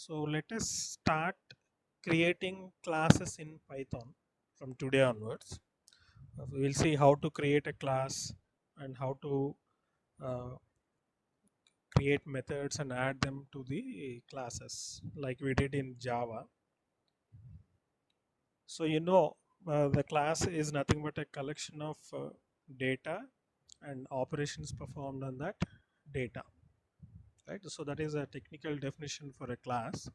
So let us start creating classes in Python from today onwards. We'll see how to create a class and how to uh, create methods and add them to the classes like we did in Java. So the class is nothing but a collection of data and operations performed on that data, right? So that is a technical definition for a class.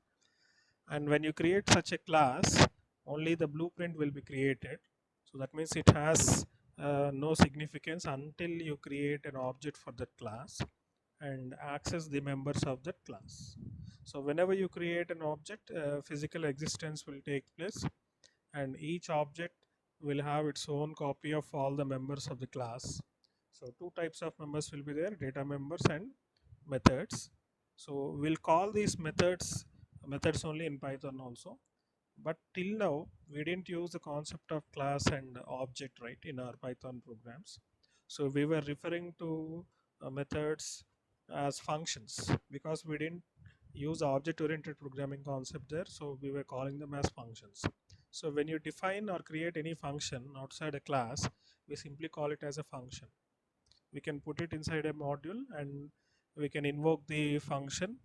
And when you create such a class, only the blueprint will be created. So that means it has no significance until you create an object for that class and access the members of that class. So whenever you create an object, physical existence will take place, and each object will have its own copy of all the members of the class. So two types of members will be there: data members and methods. So we'll call these methods only in Python also, but till now we didn't use the concept of class and object, right, in our Python programs. So we were referring to methods as functions because we didn't use object oriented programming concept there, so we were calling them as functions. So when you define or create any function outside a class, we simply call it as a function. We can put it inside a module and we can invoke the function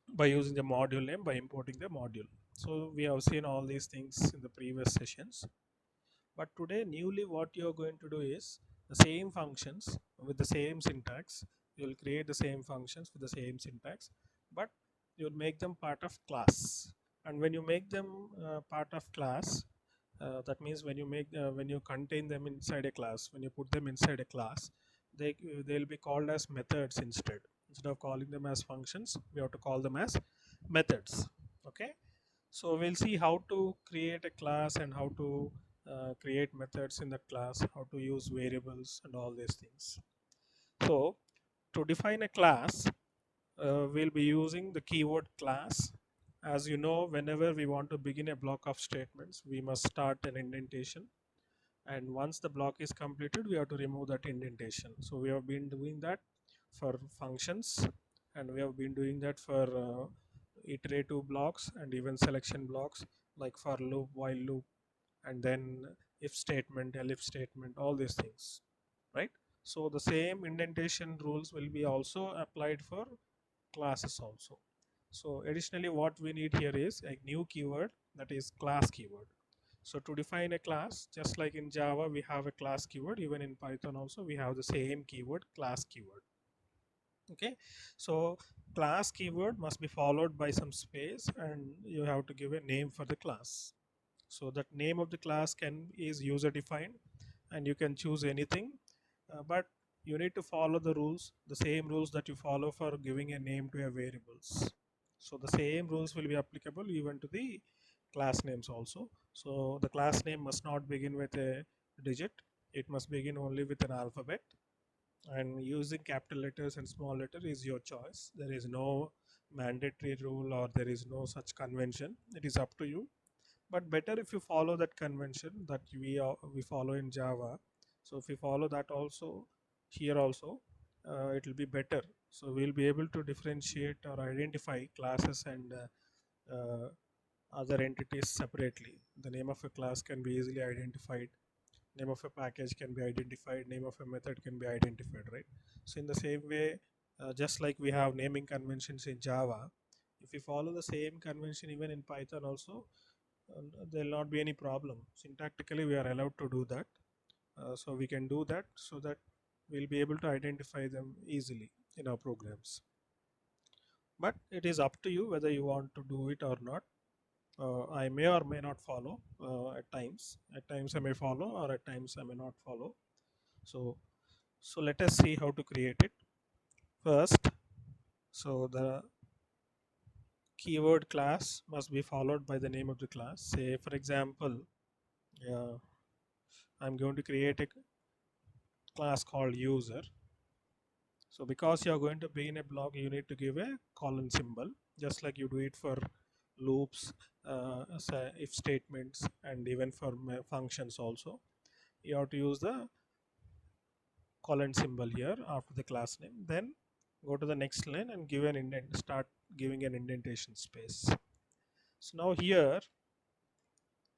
by using the module name, by importing the module. So we have seen all these things in the previous sessions, but today newly what you are going to do is the same functions with the same syntax. You will create the same functions with the same syntax, but you will make them part of class. And when you make them part of class, that means when you contain them inside a class, when you put them inside a class, they'll be called as methods instead of calling them as functions. We have to call them as methods. Okay, so we'll see how to create a class and how to create methods in that class, how to use variables and all these things. So to define a class, we'll be using the keyword class. As you know, whenever we want to begin a block of statements, we must start an indentation, and once the block is completed, we have to remove that indentation. So we have been doing that for functions, and we have been doing that for iterative blocks and even selection blocks, like for loop, while loop, and then if statement, elif statement, all these things, right? So the same indentation rules will be also applied for classes also. So additionally, what we need here is a new keyword, that is class keyword. So to define a class, just like in Java we have a class keyword, even in Python also we have the same keyword, class keyword. Okay, so class keyword must be followed by some space, and you have to give a name for the class. So that name of the class is user defined, and you can choose anything, but you need to follow the same rules that you follow for giving a name to your variables. So the same rules will be applicable even to the class names also. So the class name must not begin with a digit, it must begin only with an alphabet, and using capital letters and small letter is your choice. There is no mandatory rule or there is no such convention, it is up to you. But better if you follow that convention that we follow in Java. So if we follow that also here also, it will be better. So we'll be able to differentiate or identify classes and other entities separately. The name of a class can be easily identified, name of a package can be identified, name of a method can be identified, right? So in the same way, just like we have naming conventions in Java, if we follow the same convention even in Python also, there will not be any problem. Syntactically we are allowed to do that. So we can do that so that we'll be able to identify them easily in our programs. But it is up to you whether you want to do it or not. I may or may not follow at times. At times I may follow, or at times I may not follow. So, so let us see how to create it first. So the keyword class must be followed by the name of the class. Say, for example, I'm going to create a class called user. So because you are going to begin a block, you need to give a colon symbol, just like you do it for loops, if statements, and even for functions also. You have to use the colon symbol here after the class name. Then go to the next line and give an indent, start giving an indentation space. So now here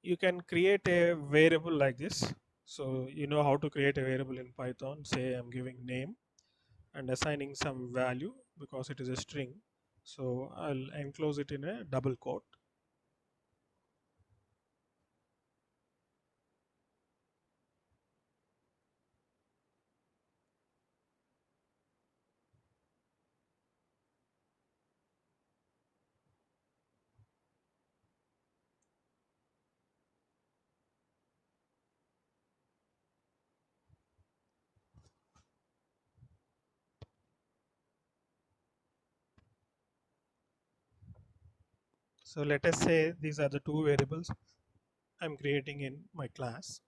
you can create a variable like this. So you know how to create a variable in Python. Say I'm giving name and assigning some value because it is a string. So I'll enclose it in a double quote. So let us say these are the two variables I'm creating in my class.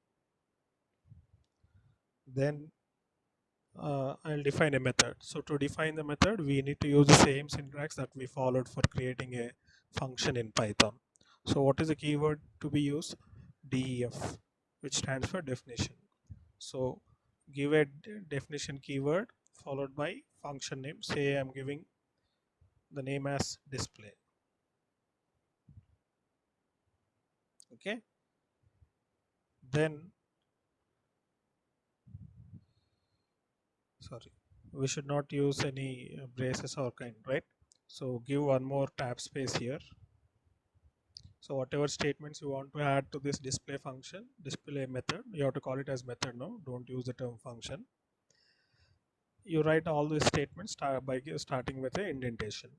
Then I'll define a method. So to define the method, we need to use the same syntax that we followed for creating a function in Python. So what is the keyword to be used? DEF, which stands for definition. So give a definition keyword followed by function name. Say I'm giving the name as display. Okay. Then, sorry, we should not use any braces or kind, right? So give one more tab space here. So whatever statements you want to add to this display function, display method, you have to call it as method now. Don't use the term function. You write all these statements by starting with an indentation.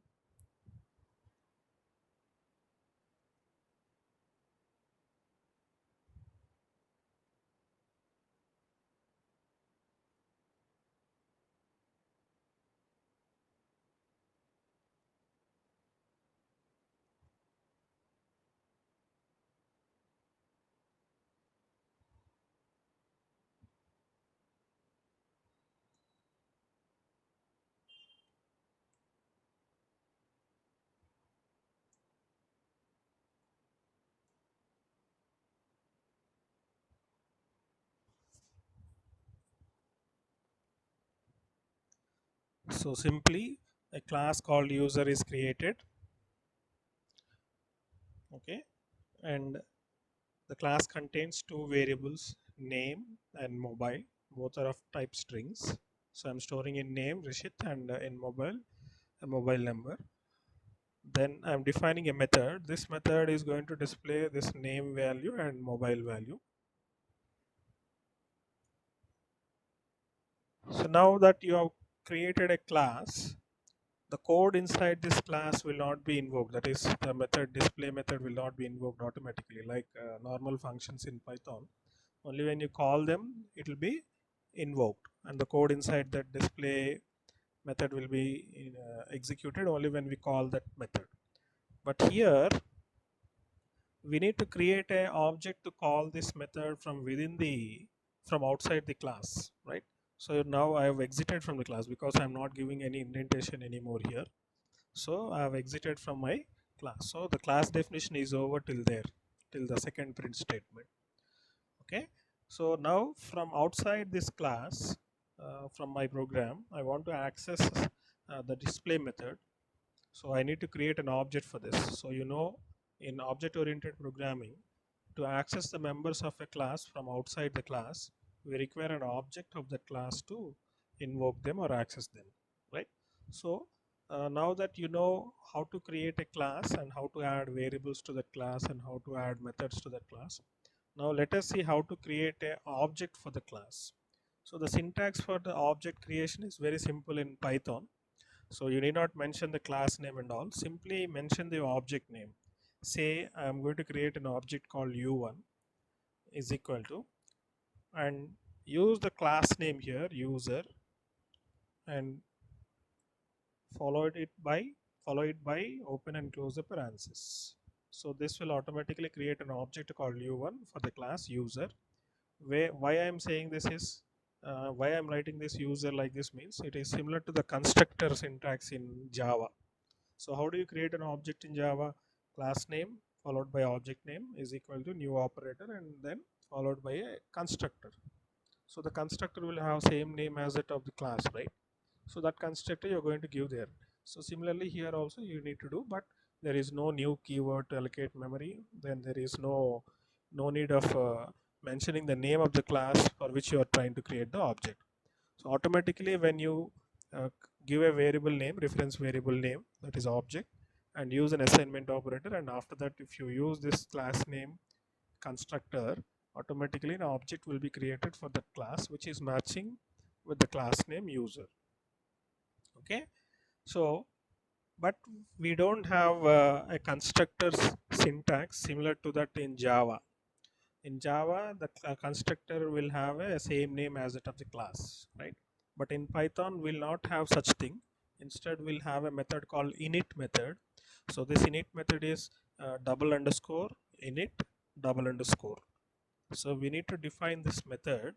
So simply a class called user is created. Okay, and the class contains two variables, name and mobile. Both are of type strings. So I'm storing in name Rishit and in mobile a mobile number. Then I'm defining a method. This method is going to display this name value and mobile value. So now that you have created a class, the code inside this class will not be invoked. That is, the method display method will not be invoked automatically like normal functions in Python. Only when you call them, it will be invoked, and the code inside that display method will be executed only when we call that method. But here we need to create a object to call this method from within the from outside the class, right? So now I have exited from the class because I'm not giving any indentation anymore here. So I have exited from my class. So the class definition is over till there, till the second print statement. Okay. So now from outside this class, from my program, I want to access the display method. So I need to create an object for this. So you know, in object-oriented programming, to access the members of a class from outside the class, we require an object of that class to invoke them or access them, right? So now that you know how to create a class and how to add variables to that class and how to add methods to that class, now let us see how to create an object for the class. So the syntax for the object creation is very simple in Python. So you need not mention the class name and all. Simply mention the object name. Say I'm going to create an object called u1 is equal to, and use the class name here user, and follow it by open and close the parenthesis. So this will automatically create an object called u1 for the class user. Why I am saying this is why I'm writing this user like this means it is similar to the constructor syntax in Java. So how do you create an object in Java? Class name followed by object name is equal to new operator and then followed by a constructor. So the constructor will have same name as that of the class, right? So that constructor you're going to give there. So similarly here also you need to do, but there is no new keyword to allocate memory. Then there is no need of mentioning the name of the class for which you are trying to create the object. So automatically when you give a variable name, reference variable name, that is object, and use an assignment operator, and after that if you use this class name constructor, automatically an object will be created for that class which is matching with the class name user. Okay, so but we don't have a constructor syntax similar to that in Java. In Java, the constructor will have a same name as that of the class, right? But in Python, we'll not have such thing. Instead, we'll have a method called init method. So this init method is double underscore init double underscore. So we need to define this method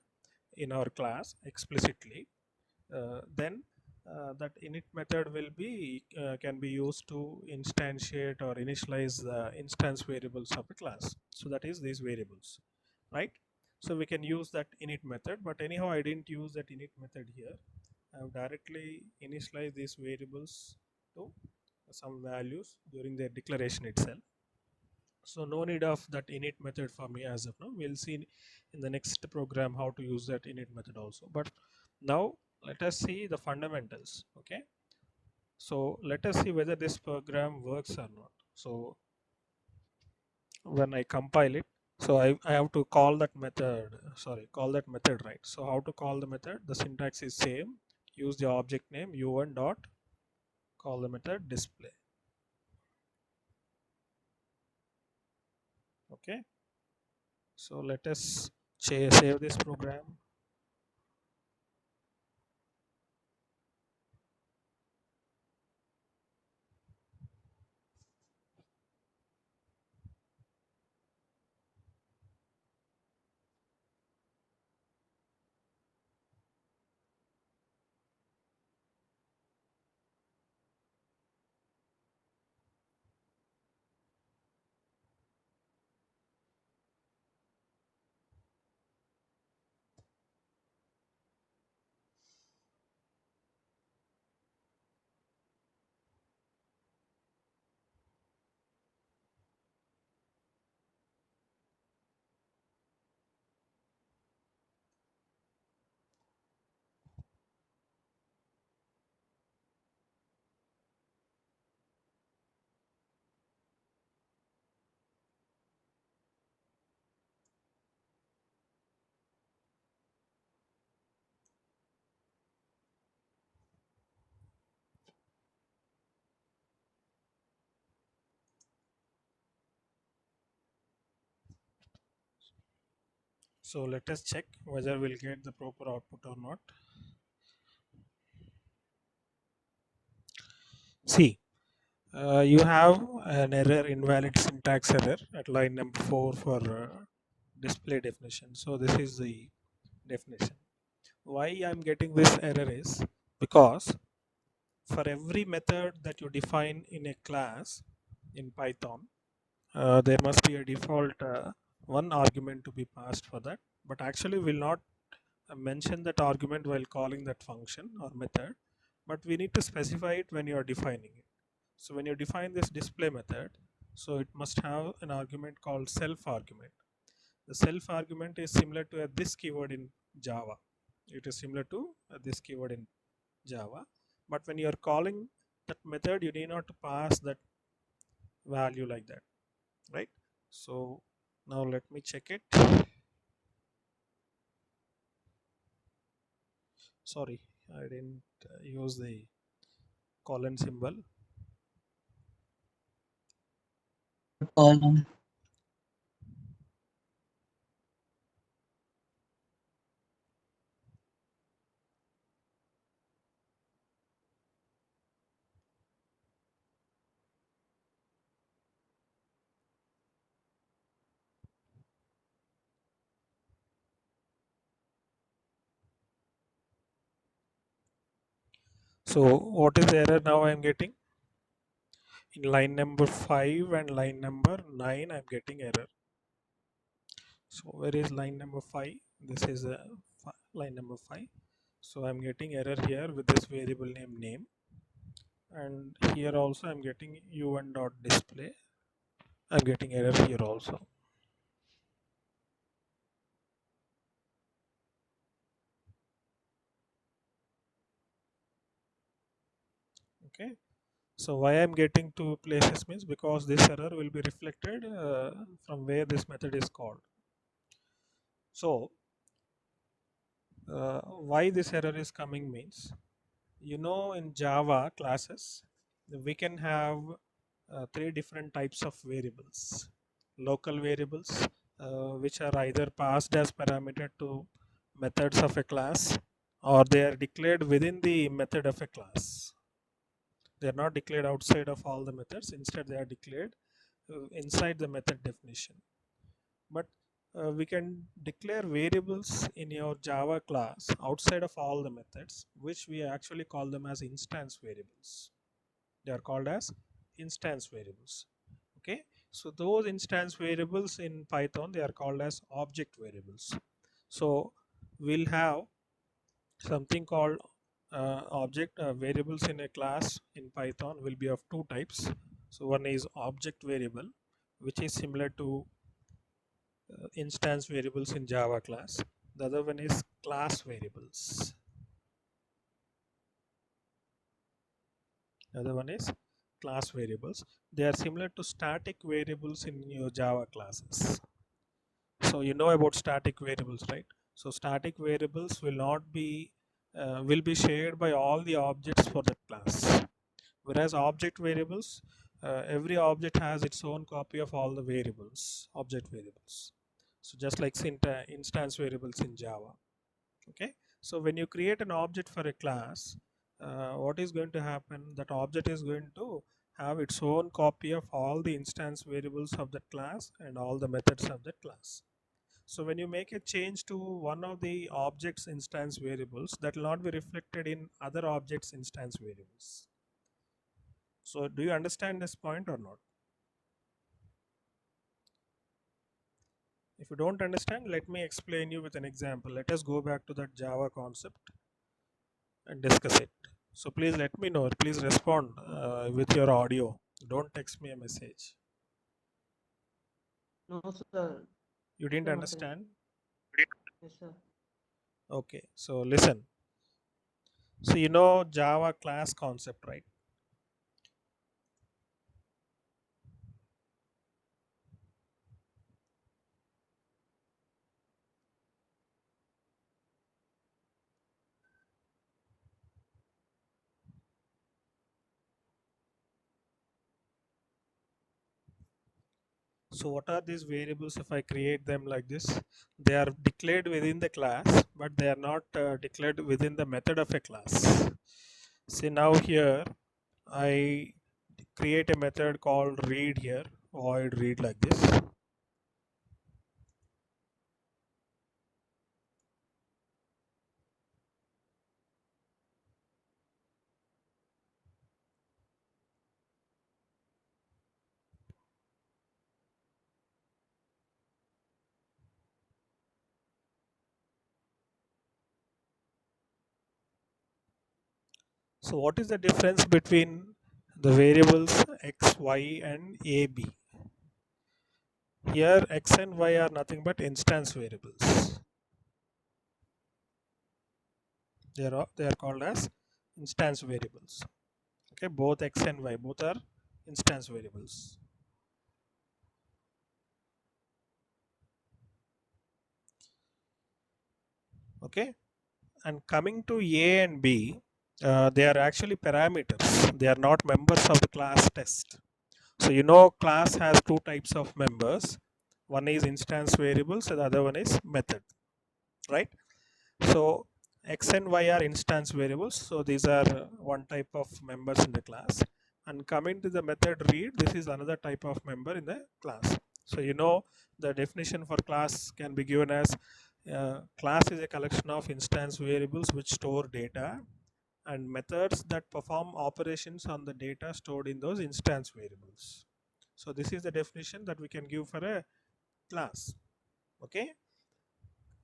in our class explicitly. Then that init method will be can be used to instantiate or initialize the instance variables of the class. So that is these variables, right? So we can use that init method, but anyhow I didn't use that init method here. I have directly initialized these variables to some values during their declaration itself. So no need of that init method for me as of now. We'll see in the next program how to use that init method also. But now let us see the fundamentals. Okay, so let us see whether this program works or not. So when I compile it, so I have to call that method, sorry, call that method, right? So how to call the method? The syntax is same. Use the object name u1 dot call the method display. Okay, so let us save this program. So let us check whether we'll get the proper output or not. See, you have an error, invalid syntax error at line number 4 for display definition. So this is the definition. Why I'm getting this error is because for every method that you define in a class in Python, there must be a default one argument to be passed for that, but actually will not mention that argument while calling that function or method, but we need to specify it when you are defining it. So when you define this display method, so it must have an argument called self argument. The self argument is similar to this keyword in Java. It is similar to this keyword in Java, but when you are calling that method, you need not to pass that value like that, right? So now let me check it. Sorry, I didn't use the colon symbol. Column. So what is the error now I am getting? In line number 5 and line number 9 I am getting error. So where is line number 5? This is line number 5. So I'm getting error here with this variable name, and here also I'm getting u1 dot display. I'm getting error here also. Okay, so why I'm getting two places means because this error will be reflected from where this method is called. So why this error is coming means, in Java classes we can have three different types of variables. Local variables, which are either passed as parameter to methods of a class, or they are declared within the method of a class. They are not declared outside of all the methods, instead they are declared inside the method definition. But we can declare variables in your Java class outside of all the methods, which we actually call them as instance variables. They are called as instance variables. Okay, so those instance variables in Python, they are called as object variables. So we'll have something called object variables in a class in Python will be of two types. So one is object variable, which is similar to instance variables in Java class. The other one is class variables. The other one is class variables. They are similar to static variables in your Java classes. So you know about static variables, right? So static variables will be shared by all the objects for that class. Whereas object variables, every object has its own copy of all the variables, object variables. So just like instance variables in Java. Okay, so when you create an object for a class, what is going to happen, that object is going to have its own copy of all the instance variables of that class and all the methods of that class. So when you make a change to one of the object's instance variables, that will not be reflected in other objects instance variables. So do you understand this point or not? If you don't understand, let me explain you with an example. Let us go back to that Java concept and discuss it. So please let me know. Please respond with your audio. Don't text me a message. No, sir. You didn't Sir, Martin. understand? Yes, sir. Okay. So listen. So you know Java class concept, right? So what are these variables if I create them like this? They are declared within the class, but they are not declared within the method of a class. See now here, I create a method called read here, void read like this. So what is the difference between the variables x, y and a, b? Here x and y are nothing but instance variables. They are called as instance variables. Okay, both x and y both are instance variables. Okay, and coming to a and b, they are actually parameters. They are not members of the class test. So class has two types of members. One is instance variables and the other one is method, right? So x and y are instance variables. So these are one type of members in the class. And coming to the method read, this is another type of member in the class. So the definition for class can be given as class is a collection of instance variables which store data, and methods that perform operations on the data stored in those instance variables. So this is the definition that we can give for a class. Okay,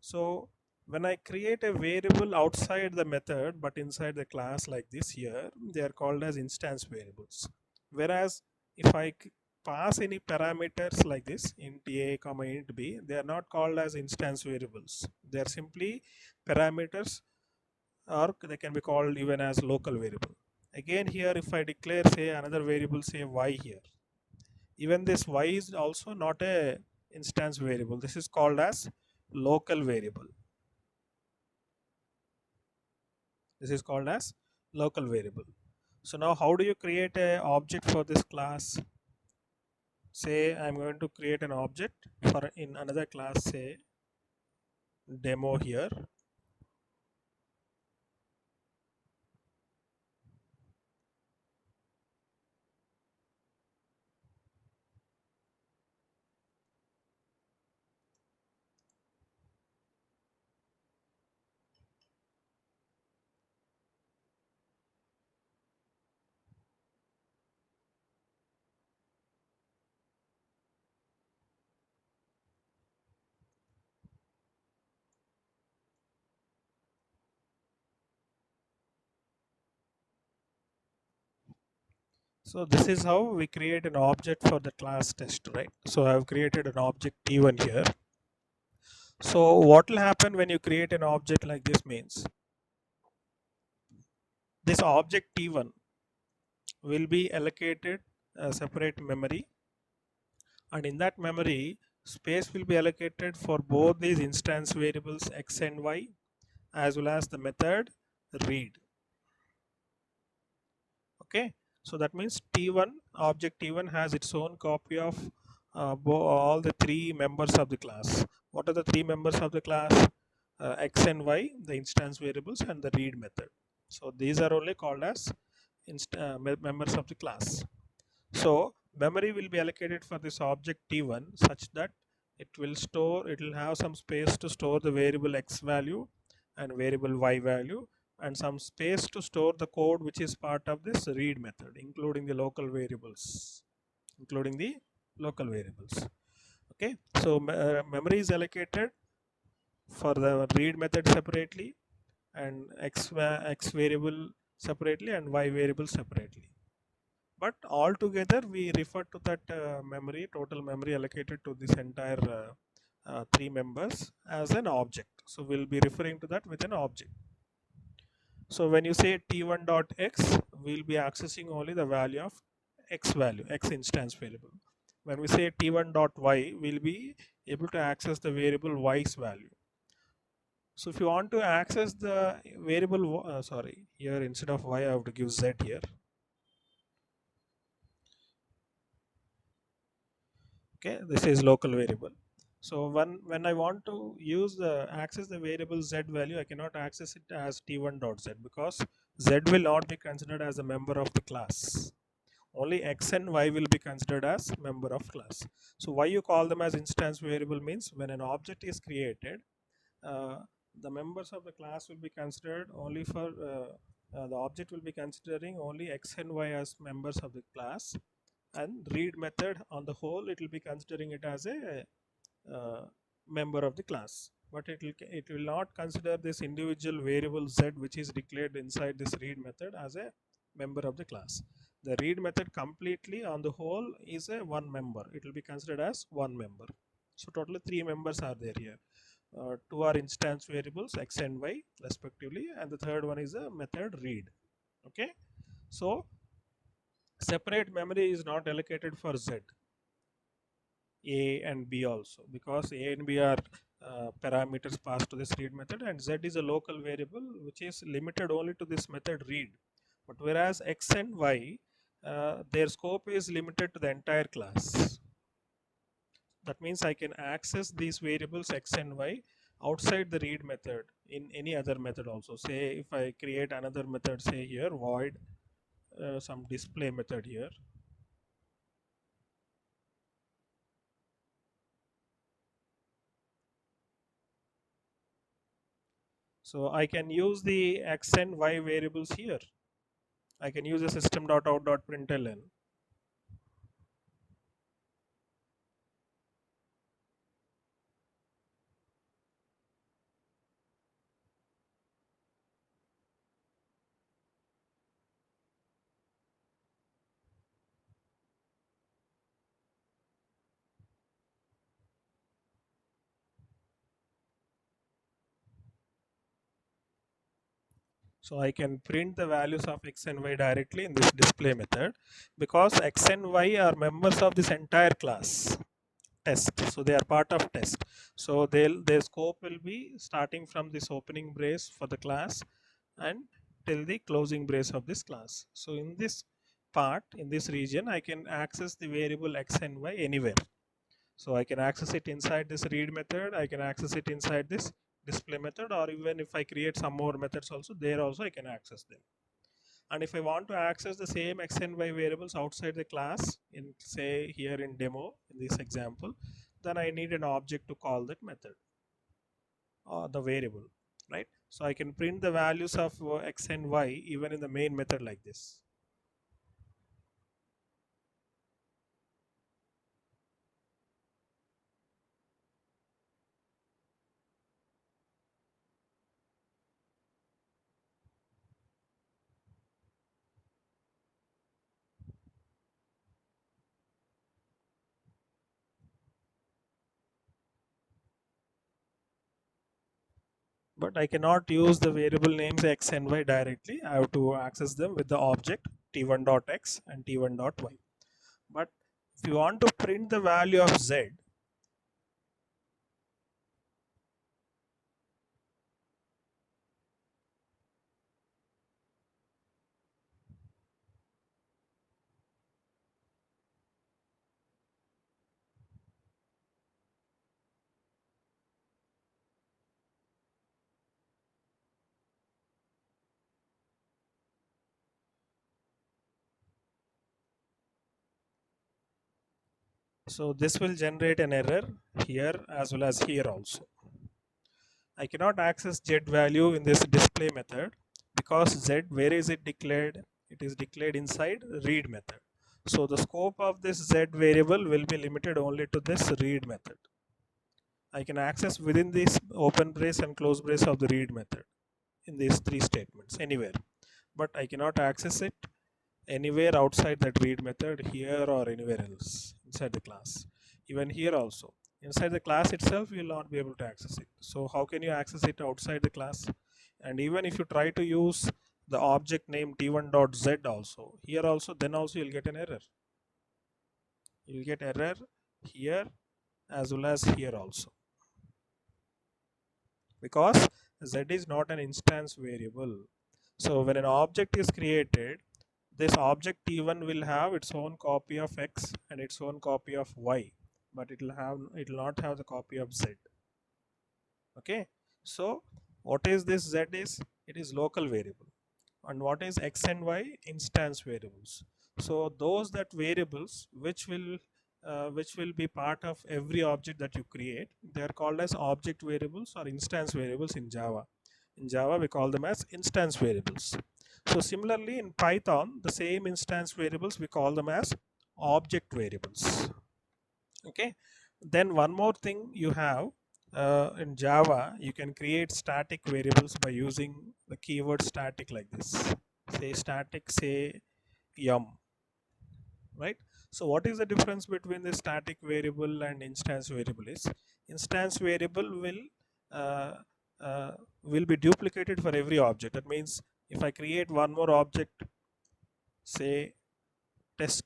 so When I create a variable outside the method but inside the class like this here, they are called as instance variables. Whereas if I pass any parameters like this, int a comma int b, they are not called as instance variables. They are simply parameters, or they can be called even as local variable. Again here, if I declare say another variable, say y here, even this y is also not a instance variable. This is called as local variable. This is called as local variable. So now how do you create a object for this class? Say I'm going to create an object for in another class, say demo here. So this is how we create an object for the class test, right? So I've created an object t1 here. So what will happen when you create an object like this means this object t1 will be allocated a separate memory, and in that memory space will be allocated for both these instance variables x and y, as well as the method read. Okay, so that means t1 object t1 has its own copy of all the three members of the class. What are the three members of the class? X and y, the instance variables, and the read method. So these are only called as members of the class. So memory will be allocated for this object t1 such that it will have some space to store the variable x value and variable y value, and some space to store the code which is part of this read method, including the local variables. Okay, so memory is allocated for the read method separately, and x variable separately, and y variable separately. But altogether we refer to that total memory allocated to this entire three members as an object. So we'll be referring to that with an object. So when you say t1 dot x, we'll be accessing only the value of x value, x instance variable. When we say t1 dot y, we'll be able to access the variable y's value. So if you want to access the variable, here instead of y I have to give z here. Okay, this is local variable. So when I want to use the access the variable z value, I cannot access it as t1 dot z, because z will not be considered as a member of the class. Only x and y will be considered as member of class. So why you call them as instance variable means when an object is created, uh, the members of the class will be considered only for the object will be considering only x and y as members of the class, and read method on the whole it will be considering it as a member of the class, but it will not consider this individual variable z which is declared inside this read method as a member of the class. The read method completely on the whole is a one member. It will be considered as one member. So totally three members are there here. Two are instance variables x and y respectively, and the third one is a method read. Okay, so separate memory is not allocated for z, a and b also, because a and b are parameters passed to this read method, and z is a local variable which is limited only to this method read. But whereas x and y, their scope is limited to the entire class. That means I can access these variables x and y outside the read method in any other method also. Say if I create another method, say here void some display method here. So I can use the x and y variables here. I can use a system.out.println. So I can print the values of x and y directly in this display method, because x and y are members of this entire class test, so they are part of test. So their scope will be starting from this opening brace for the class and till the closing brace of this class. So in this part, in this region, I can access the variable x and y anywhere. So I can access it inside this read method, I can access it inside this display method, or even if I create some more methods also, there also I can access them. And if I want to access the same x and y variables outside the class, in say here in demo, in this example, then I need an object to call that method or the variable, right? So I can print the values of x and y even in the main method like this. But I cannot use the variable names x and y directly. I have to access them with the object t1.x and t1.y. But if you want to print the value of z, so this will generate an error here as well as here also. I cannot access z value in this display method because z, where is it declared? It is declared inside read method. So the scope of this z variable will be limited only to this read method. I can access within this open brace and close brace of the read method in these three statements anywhere, but I cannot access it anywhere outside that read method, here or anywhere else inside the class. Even here also, inside the class itself, you will not be able to access it. So how can you access it outside the class? And even if you try to use the object name t1.z also, here also, then also you'll get an error. You'll get error here as well as here also, because z is not an instance variable. So when an object is created, this object t1 will have its own copy of x and its own copy of y, but it will not have the copy of z. Okay, so what is this z is? It is local variable. And what is x and y? Instance variables. So those that variables which will be part of every object that you create, they are called as object variables or instance variables in Java. In Java we call them as instance variables. So similarly in Python, the same instance variables we call them as object variables. Okay, then one more thing you have, in Java you can create static variables by using the keyword static like this. Say static, say yum, right? So what is the difference between the static variable and instance variable is, instance variable uh, will be duplicated for every object. That means if I create one more object, say test,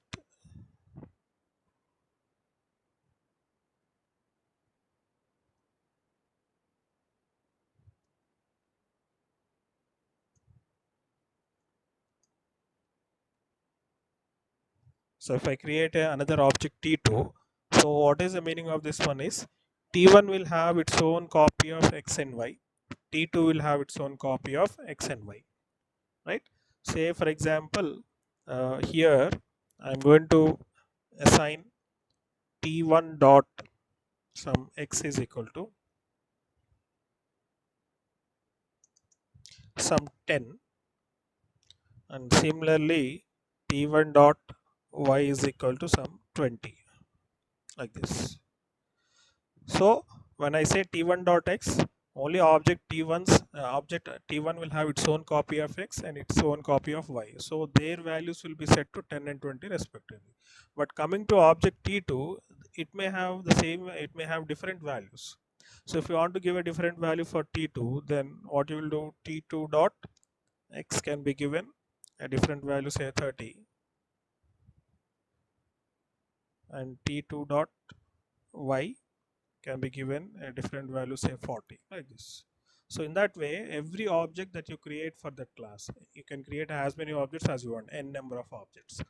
so if I create another object t2, so what is the meaning of this one is, t1 will have its own copy of x and y, t2 will have its own copy of x and y, right? Say for example, here I'm going to assign t1 dot some x is equal to some 10, and similarly t1 dot y is equal to some 20, like this. So when I say t1 dot x, only object t1 will have its own copy of x and its own copy of y. So their values will be set to 10 and 20 respectively. But coming to object t2, it may have the same, it may have different values. So if you want to give a different value for t2, then what you will do, t2 dot x can be given a different value, say 30, and t2 dot y can be given a different value, say 40, like this. So in that way, every object that you create for that class, you can create as many objects as you want, n number of objects.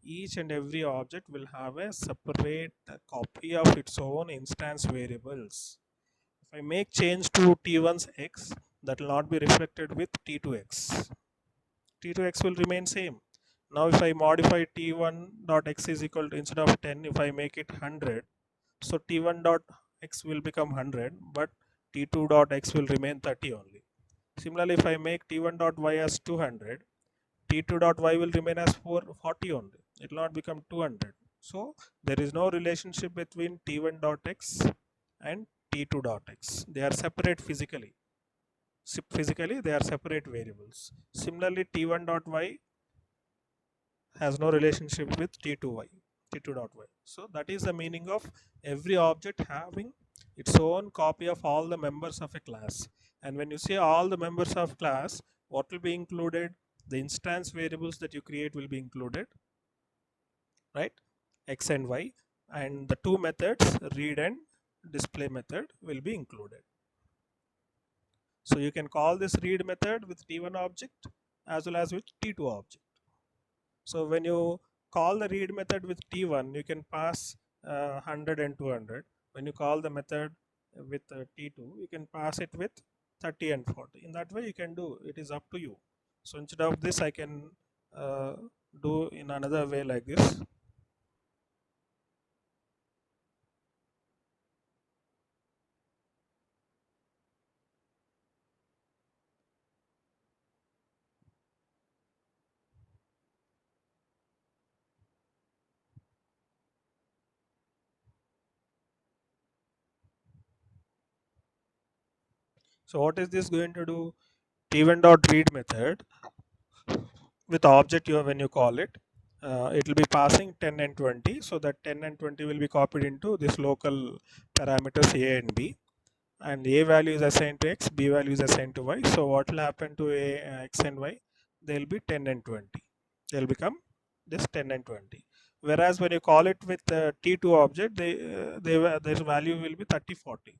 Each and every object will have a separate copy of its own instance variables. If I make change to t1's x, that will not be reflected with t2x. t2x will remain same. Now if I modify t1 dot x is equal to, instead of 10, if I make it 100, so t1 dot x will become 100, but t2 dot x will remain 30 only. Similarly, if I make t1 dot y as 200, t2 dot y will remain as 40 only. It will not become 200. So there is no relationship between t1 dot x and t2 dot x. They are separate physically. Physically, they are separate variables. Similarly, t1 dot y has no relationship with t2y, t2 dot y. So that is the meaning of every object having its own copy of all the members of a class. And when you say all the members of class, what will be included? The instance variables that you create will be included, right? X and y, and the two methods, read and display method, will be included. So you can call this read method with t1 object as well as with t2 object. So when you call the read method with t1, you can pass 100 and 200. When you call the method with t2, you can pass it with 30 and 40. In that way, you can do. It is up to you. So instead of this, I can do in another way like this. So what is this going to do? T1 dot read method with object you, when you call it, it will be passing 10 and 20. So that 10 and 20 will be copied into this local parameters a and b, and a value is assigned to x, b value is assigned to y. So what will happen to a, x and y? They will be 10 and 20. They will become this 10 and 20. Whereas when you call it with t2 object, their value will be 30, 40,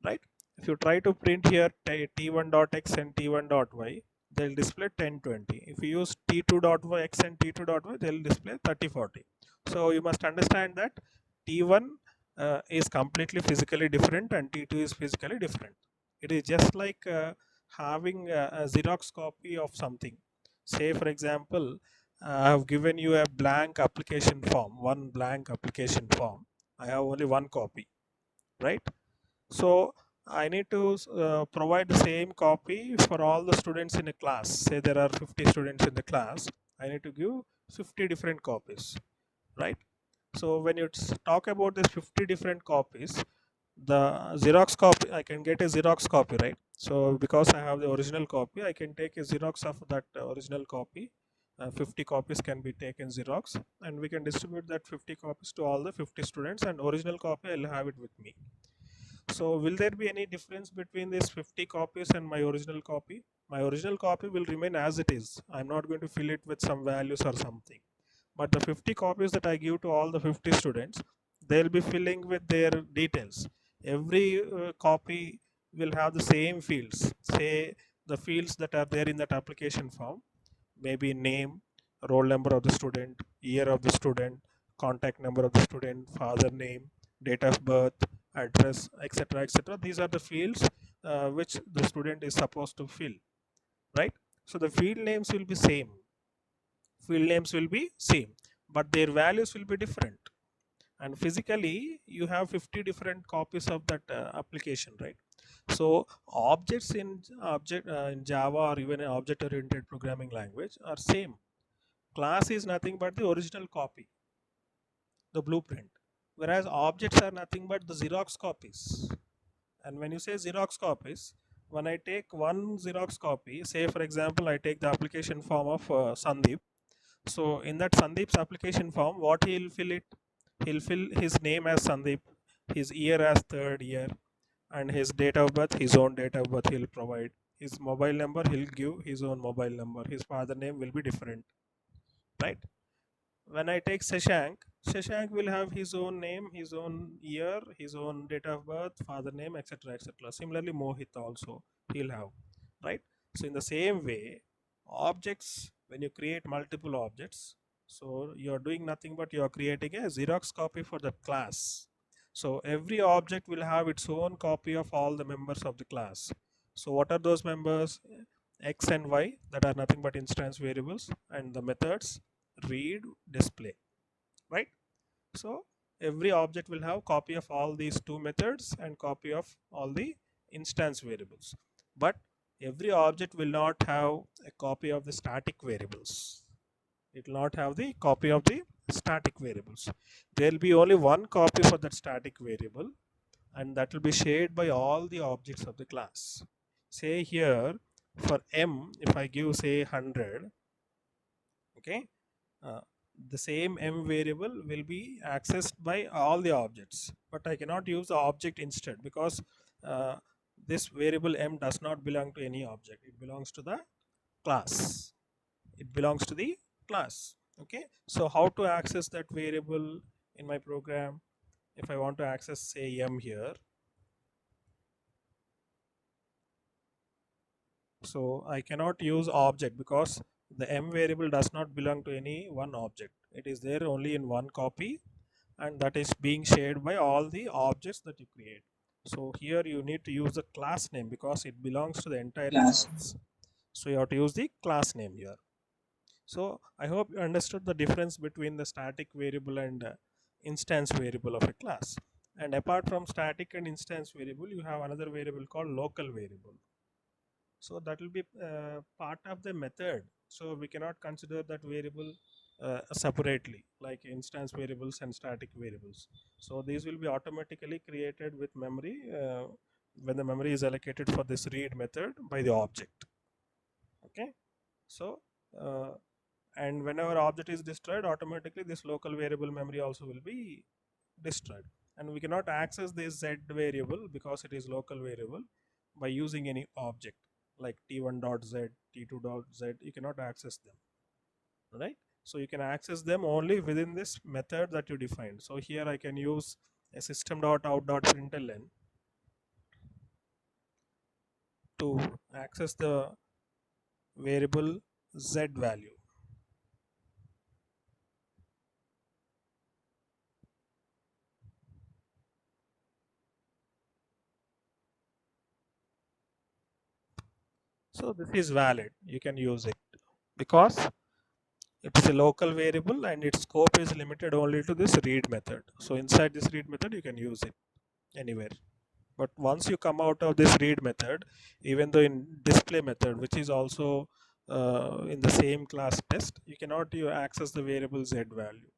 right? If you try to print here t1 dot x and t1 dot y, they'll display 10, 20. If you use t2 dot x and t2 dot y, they'll display 30, 40. So you must understand that t1 is completely physically different and t2 is physically different. It is just like having a Xerox copy of something. Say for example, I have given you a blank application form, one blank application form. I have only one copy, right? So I need to provide the same copy for all the students in a class. Say there are 50 students in the class. I need to give 50 different copies, right? So when you talk about this 50 different copies, the Xerox copy, I can get a Xerox copy, right? So because I have the original copy, I can take a Xerox of that original copy. 50 copies can be taken Xerox, and we can distribute that 50 copies to all the 50 students, and original copy I'll have it with me. So will there be any difference between these 50 copies and my original copy? My original copy will remain as it is. I'm not going to fill it with some values or something. But the 50 copies that I give to all the 50 students, they'll be filling with their details. Every copy will have the same fields. Say the fields that are there in that application form, maybe name, roll number of the student, year of the student, contact number of the student, father name, date of birth, address, etc., etc. These are the fields which the student is supposed to fill, right? So the field names will be same. Field names will be same, but their values will be different. And physically, you have 50 different copies of that application, right? So objects in Java or even an object-oriented programming language are same. Class is nothing but the original copy, the blueprint, whereas objects are nothing but the Xerox copies. And when you say Xerox copies, when I take one Xerox copy, say for example, I take the application form of Sandeep. So in that Sandeep's application form, what he'll fill it? He'll fill his name as Sandeep, his year as third year, and his date of birth, his own date of birth he'll provide, his mobile number, he'll give his own mobile number. His father name will be different, right? When I take Shashank, Shashank will have his own name, his own year, his own date of birth, father name, etc., etc. Similarly, Mohit also he'll have, right? So in the same way, objects, when you create multiple objects, so you are doing nothing but you are creating a Xerox copy for that class. So every object will have its own copy of all the members of the class. So what are those members? X and Y, that are nothing but instance variables, and the methods read, display, right? So every object will have copy of all these two methods and copy of all the instance variables, but every object will not have a copy of the static variables. It will not have the copy of the static variables. There will be only one copy for that static variable, and that will be shared by all the objects of the class. Say here for m, if I give say 100, okay, uh, the same m variable will be accessed by all the objects, but I cannot use the object instead, because uh, this variable m does not belong to any object. It belongs to the class. It belongs to the class. Okay, so how to access that variable in my program? If I want to access say m here, so I cannot use object because the m variable does not belong to any one object. It is there only in one copy, and that is being shared by all the objects that you create. So here you need to use the class name because it belongs to the entire Class. class. So you have to use the class name here. So I hope you understood the difference between the static variable and instance variable of a class. And apart from static and instance variable, you have another variable called local variable. So that will be part of the method. So we cannot consider that variable separately, like instance variables and static variables. So these will be automatically created with memory when the memory is allocated for this read method by the object. Okay, so uh, and whenever object is destroyed, automatically this local variable memory also will be destroyed, and we cannot access this z variable because it is local variable by using any object like t1.z, t2.z. You cannot access them, right? So you can access them only within this method that you defined. So here I can use a system.out.println to access the variable z value. So this is valid, you can use it because it is a local variable and its scope is limited only to this read method. So inside this read method you can use it anywhere. But once you come out of this read method, even though in display method, which is also in the same class test, you cannot you access the variable z value.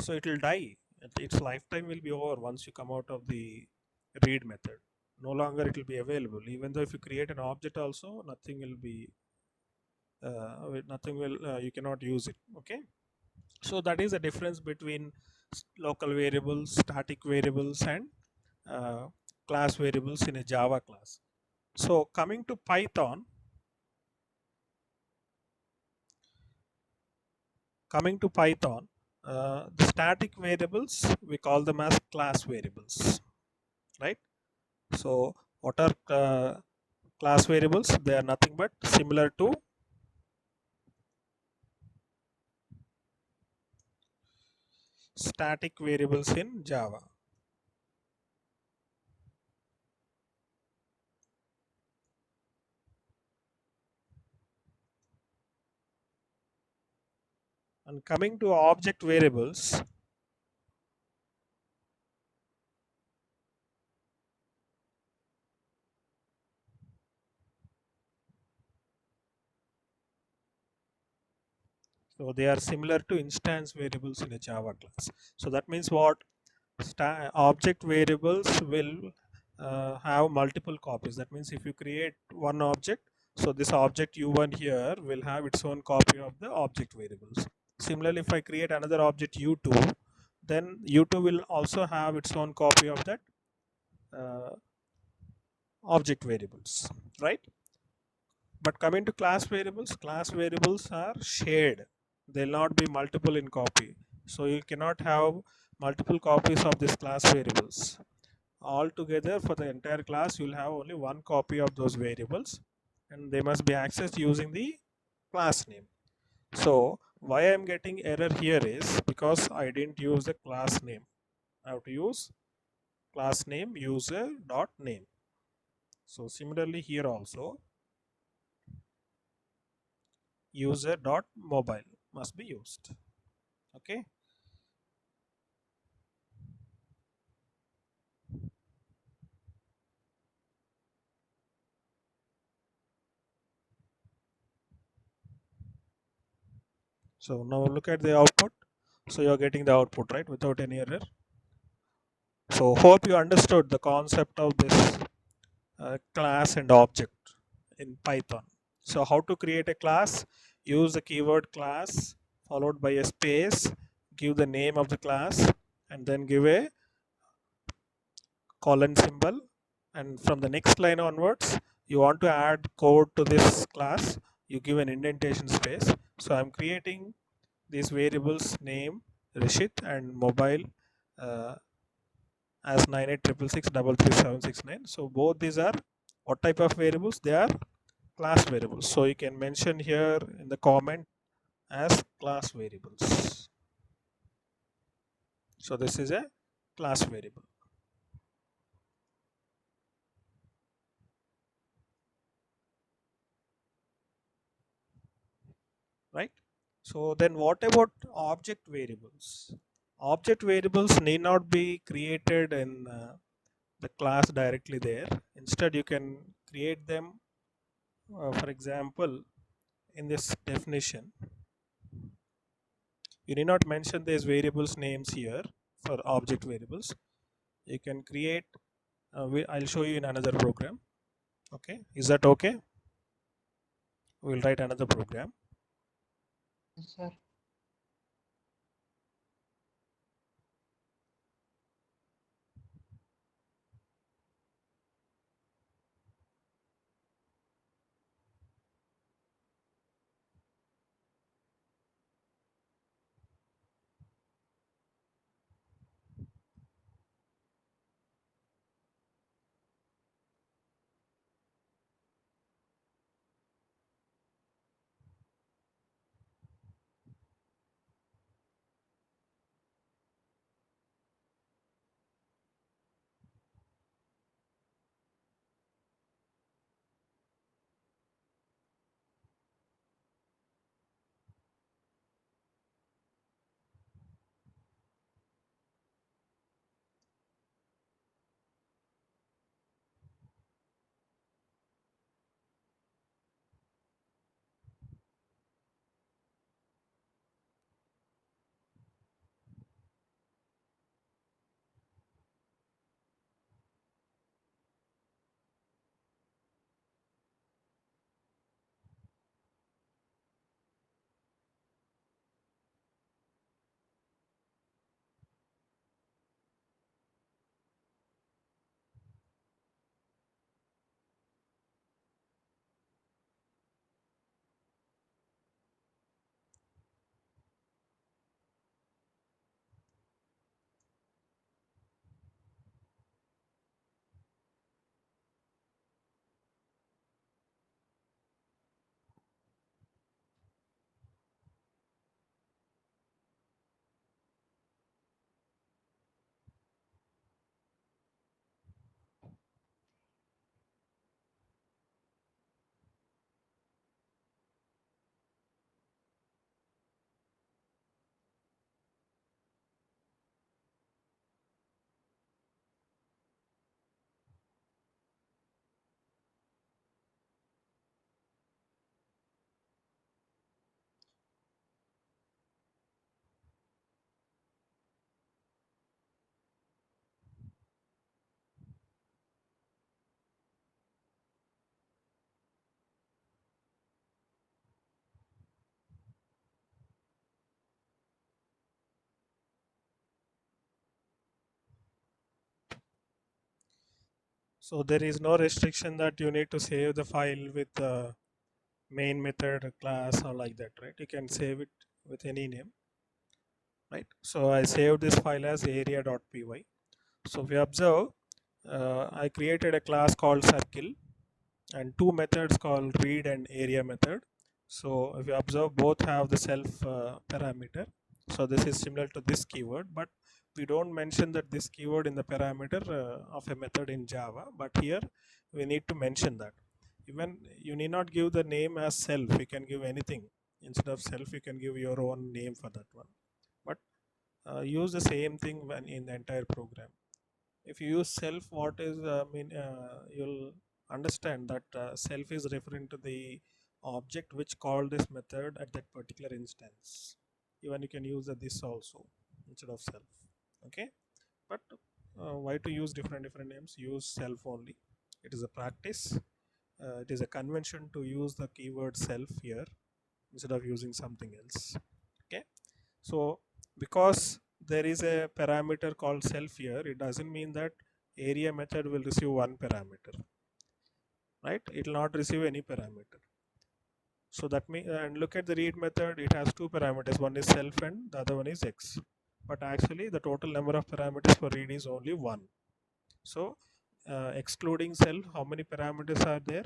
So it will die. Its lifetime will be over once you come out of the read method. No longer it will be available. Even though if you create an object also, nothing will be you cannot use it. Okay, so that is the difference between local variables, static variables, and uh, class variables in a Java class. So coming to Python, the static variables, we call them as class variables, right? So what are class variables? They are nothing but similar to static variables in Java. And coming to object variables, so they are similar to instance variables in a Java class. So that means what? Object variables will have multiple copies. That means if you create one object, so this object u1 here will have its own copy of the object variables. Similarly, if I create another object u2, then u2 will also have its own copy of that uh, object variables, right? But coming to class variables are shared. They'll not be multiple in copy. So you cannot have multiple copies of this class variables. Altogether, for the entire class, you'll have only one copy of those variables, and they must be accessed using the class name. So why I'm getting error here is because I didn't use the class name. I have to use class name user dot name. So similarly here also user dot mobile must be used. Okay. So now look at the output. So you're getting the output right without any error. So hope you understood the concept of this class and object in Python. So how to create a class? Use the keyword class followed by a space, give the name of the class, and then give a colon symbol. And from the next line onwards, you want to add code to this class, you give an indentation space. So I'm creating these variables name Rishit and mobile uh, as 9866633769. So both these are what type of variables? They are class variables. So you can mention here in the comment as class variables. So this is a class variable, right? So then what about object variables? Object variables need not be created in the class directly there. Instead, you can create them, for example, in this definition. You need not mention these variables names here for object variables. You can create, I'll show you in another program. Okay, is that okay? We'll write another program. Yes, sir. So there is no restriction that you need to save the file with the main method class or like that, right? You can save it with any name, right? So I saved this file as area.py. So if you observe, I created a class called circle and two methods called read and area method. So if you observe, both have the self parameter. So this is similar to this keyword, but we don't mention that this keyword in the parameter of a method in Java, but here we need to mention that. Even you need not give the name as self, you can give anything. Instead of self, you can give your own name for that one. But use the same thing when in the entire program. If you use self, what is you'll understand that self is referring to the object which called this method at that particular instance. Even you can use this also instead of self. Okay, but why to use different names? Use self only. It is a practice. It is a convention to use the keyword self here instead of using something else. Okay, so because there is a parameter called self here, it doesn't mean that area method will receive one parameter, right? It will not receive any parameter. So that means, and look at the read method, it has two parameters, one is self and the other one is x. But actually the total number of parameters for read is only one. So excluding self, how many parameters are there?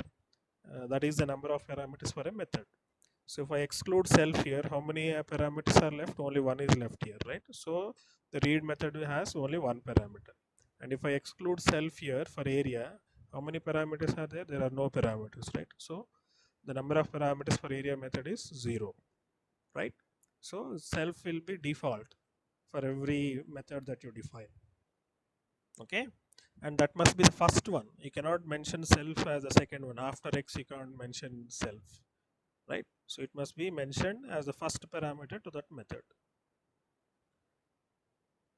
That is the number of parameters for a method. So if I exclude self here, how many parameters are left? Only one is left here, right? So the read method has only one parameter. And if I exclude self here for area, how many parameters are there? There are no parameters, right? So the number of parameters for area method is 0, right? So self will be default for every method that you define. Okay, and that must be the first one. You cannot mention self as the second one. After x, you can't mention self, right? So it must be mentioned as the first parameter to that method.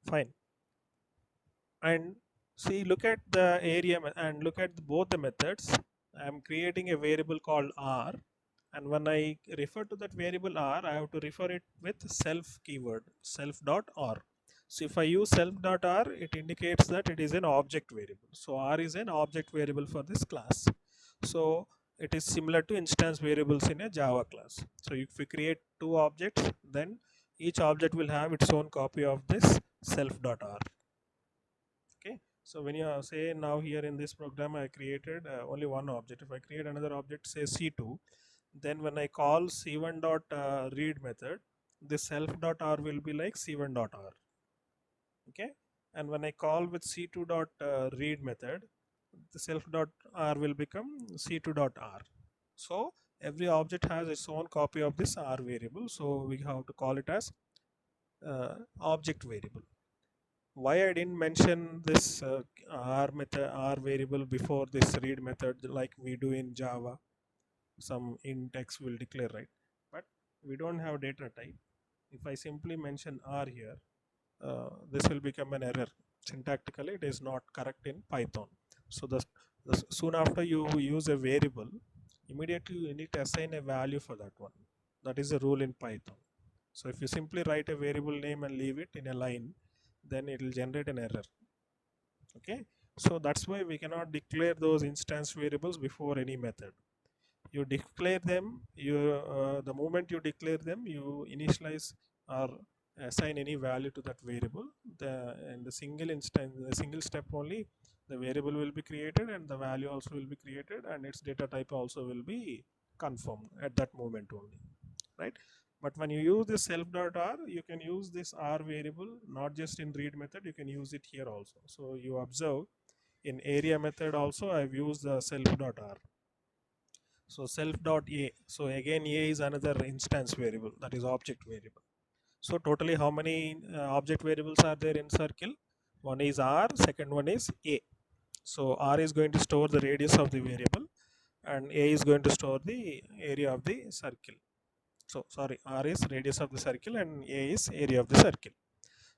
Fine. And see, look at the area and look at both the methods. I'm creating a variable called r, and when I refer to that variable r, I have to refer it with self keyword, self.r. So if I use self.r, it indicates that it is an object variable. So r is an object variable for this class. So it is similar to instance variables in a Java class. So if we create two objects, then each object will have its own copy of this self.r. Okay, so when you say now here in this program I created only one object. If I create another object, say c2, then when I call c1 dot read method, this self dot r will be like c1 dot r. Okay, and when I call with c2 dot read method, the self dot r will become c2 dot r. So every object has its own copy of this r variable, so we have to call it as object variable. Why I didn't mention this r method, r variable before this read method like we do in Java? Some int x will declare, right? But we don't have data type. If I simply mention r here, this will become an error. Syntactically it is not correct in Python. So the soon after you use a variable, immediately you need to assign a value for that one. That is a rule in Python. So if you simply write a variable name and leave it in a line, then it will generate an error. Okay, so that's why we cannot declare those instance variables before any method. You declare them, you the moment you declare them, you initialize or assign any value to that variable. In the single instance, the single step only, the variable will be created and the value also will be created and its data type also will be confirmed at that moment only, right? But when you use this self.r, you can use this r variable not just in read method, you can use it here also. So you observe in area method also I've used the self.r. So self.a, so again a is another instance variable, that is object variable. So totally how many object variables are there in circle? One is r, second one is a. So r is going to store the radius of the variable and a is going to store the area of the circle. So sorry, r is radius of the circle and a is area of the circle.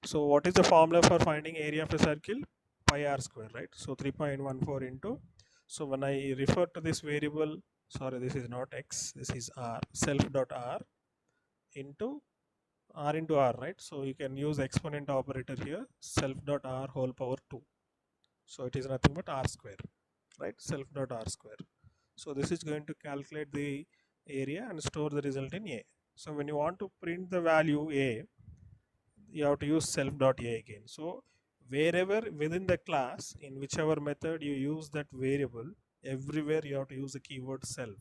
So what is the formula for finding area of a circle? Pi r square, right? So 3.14 into, so when I refer to this variable, sorry, this is not x, this is r, self dot r into r, right? So you can use exponent operator here, self dot r whole power 2. So it is nothing but r square. right? Self dot r square. So this is going to calculate the area and store the result in a. So when you want to print the value a, you have to use self dot a again. So wherever within the class, in whichever method you use that variable, everywhere you have to use the keyword self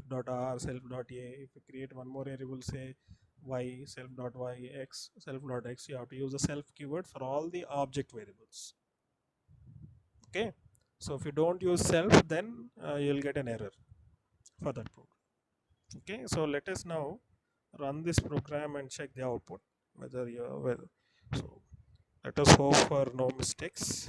dot r, self dot a. If you create one more variable, say y, self dot y, x, self dot x, you have to use the self keyword for all the object variables. Okay, so if you don't use self, then you'll get an error for that program. Okay, so let us now run this program and check the output whether you're well. So let us hope for no mistakes.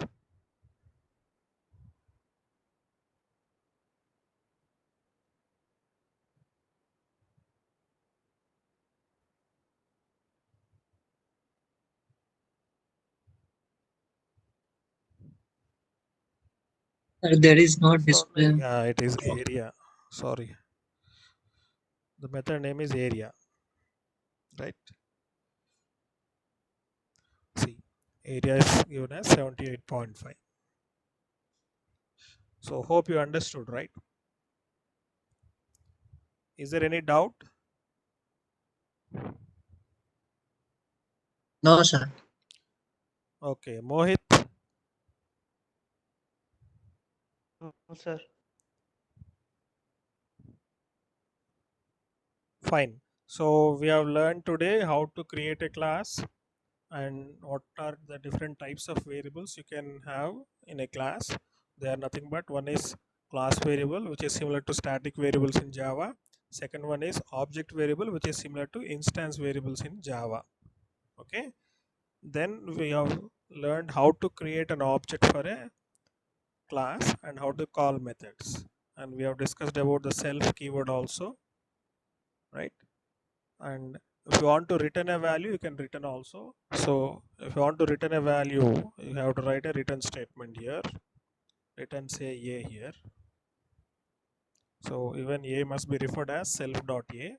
Sir, there is no So display. yeah, it is area. Sorry, the method name is area, right? See, area is given as 78.5. So hope you understood, right? Is there any doubt? No, sir. Okay, Mohit. No, sir. Fine. So we have learned today how to create a class and what are the different types of variables you can have in a class. They are nothing but one is class variable, which is similar to static variables in Java. Second one is object variable, which is similar to instance variables in Java. Okay. Then we have learned how to create an object for a class and how to call methods. And we have discussed about the self keyword also, right? And if you want to return a value, you can return also. So if you want to return a value, you have to write a return statement here. Return say a here. So even a must be referred as self dot a.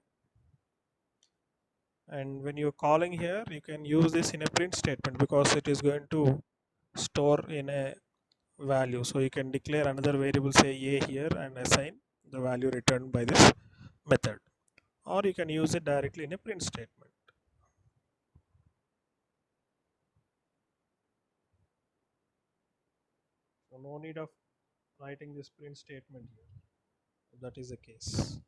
And when you're calling here, you can use this in a print statement because it is going to store in a value. So you can declare another variable say a here and assign the value returned by this method. Or you can use it directly in a print statement. So no need of writing this print statement here, if that is the case.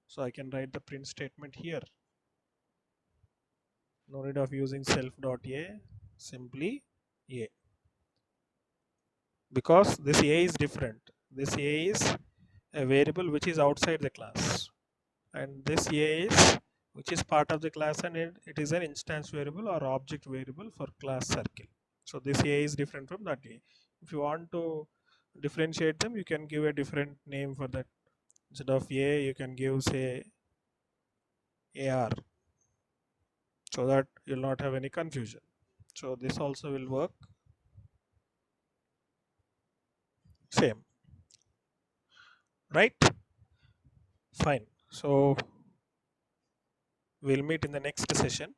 So I can write the print statement here. No need of using self dot a, simply a. Because this a is different. This a is a variable which is outside the class. And this a is which is part of the class, and it is an instance variable or object variable for class circle. So this a is different from that a. If you want to differentiate them, you can give a different name for that. Instead of a, you can give say AR, so that you'll not have any confusion. So this also will work same, right? Fine. So we'll meet in the next session.